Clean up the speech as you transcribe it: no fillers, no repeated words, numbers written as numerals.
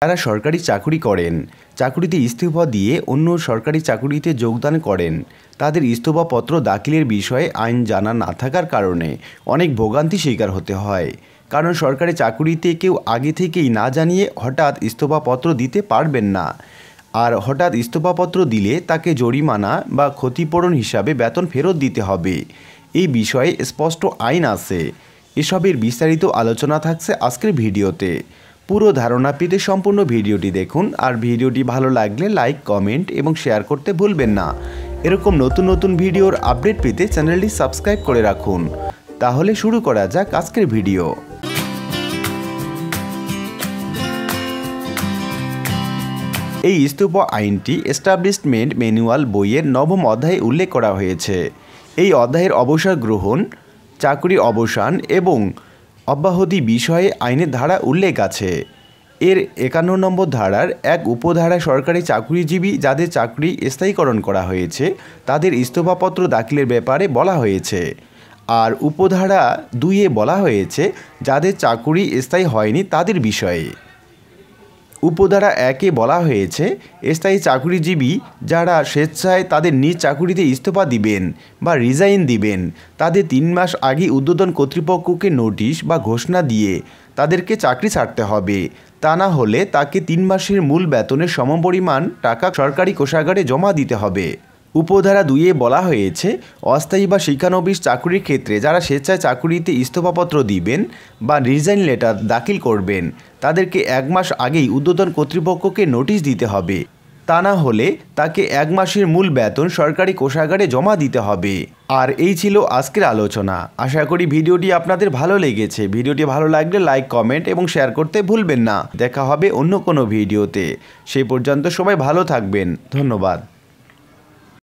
যারা সরকারি চাকুরি করেন, চাকুরিতে ইস্তফা দিয়ে অন্য সরকারি চাকুরিতে যোগদান করেন, তাদের ইস্তফাপত্র দাখিলের বিষয়ে আইন জানা না থাকার কারণে অনেক ভোগান্তি শিকার হতে হয়। কারণ সরকারি চাকুরিতে কেউ আগে থেকেই না জানিয়ে হঠাৎ ইস্তফাপত্র দিতে পারবেন না। আর হঠাৎ ইস্তফাপত্র দিলে তাকে জরিমানা বা ক্ষতিপূরণ হিসাবে বেতন ফেরত দিতে হবে। এই বিষয়ে স্পষ্ট আইন আছে। এসবের বিস্তারিত আলোচনা থাকছে আজকের ভিডিওতে। পুরো ধারণা পেতে সম্পূর্ণ ভিডিওটি দেখুন। আর ভিডিওটি ভালো লাগলে লাইক, কমেন্ট এবং শেয়ার করতে ভুলবেন না। এরকম নতুন নতুন ভিডিওর আপডেট পেতে চ্যানেলটি সাবস্ক্রাইব করে রাখুন। তাহলে শুরু করা যাক আজকের ভিডিও। এই ইস্তফা আইনটি এস্টাবলিশমেন্ট ম্যানুয়াল বইয়ের 9ম অধ্যায়ে উল্লেখ করা হয়েছে। এই অধ্যায়ের অবসর গ্রহণ, চাকরি অবসান এবং অব্যাহতি বিষয়ে আইনের ধারা উল্লেখ আছে। এর 51 নম্বর ধারার এক উপধারা সরকারি চাকরিজীবী যাদের চাকরি স্থায়ীকরণ করা হয়েছে তাদের ইস্তফাপত্র দাখিলের ব্যাপারে বলা হয়েছে। আর উপধারা 2-এ বলা হয়েছে যাদের চাকরি স্থায়ী হয়নি তাদের বিষয়ে। উপধারা 1-এ বলা হয়েছে স্থায়ী চাকরিজীবী যারা স্বেচ্ছায় তাদের নিজ চাকুরিতে ইস্তফা দিবেন বা রিজাইন দিবেন তাদের 3 মাস আগে ঊর্ধ্বতন কর্তৃপক্ষকে নোটিশ বা ঘোষণা দিয়ে তাদেরকে চাকরি ছাড়তে হবে। তা না হলে তাকে 3 মাসের মূল বেতনের সমপরিমাণ টাকা সরকারি কোষাগারে জমা দিতে হবে। উপধারা 2-এ বলা হয়েছে অস্থায়ী বা শিক্ষানবিশ চাকুরির ক্ষেত্রে যারা স্বেচ্ছায় চাকুরিতে ইস্তফাপত্র দিবেন বা রিজাইন লেটার দাখিল করবেন তাদেরকে 1 মাস আগেই ঊর্ধ্বতন কর্তৃপক্ষকে নোটিশ দিতে হবে। তা না হলে তাকে 1 মাসের মূল বেতন সরকারি কোষাগারে জমা দিতে হবে। আর এই ছিল আজকের আলোচনা। আশা করি ভিডিওটি আপনাদের ভালো লেগেছে। ভিডিওটি ভালো লাগলে লাইক, কমেন্ট এবং শেয়ার করতে ভুলবেন না। দেখা হবে অন্য কোনো ভিডিওতে। সেই পর্যন্ত সবাই ভালো থাকবেন। ধন্যবাদ।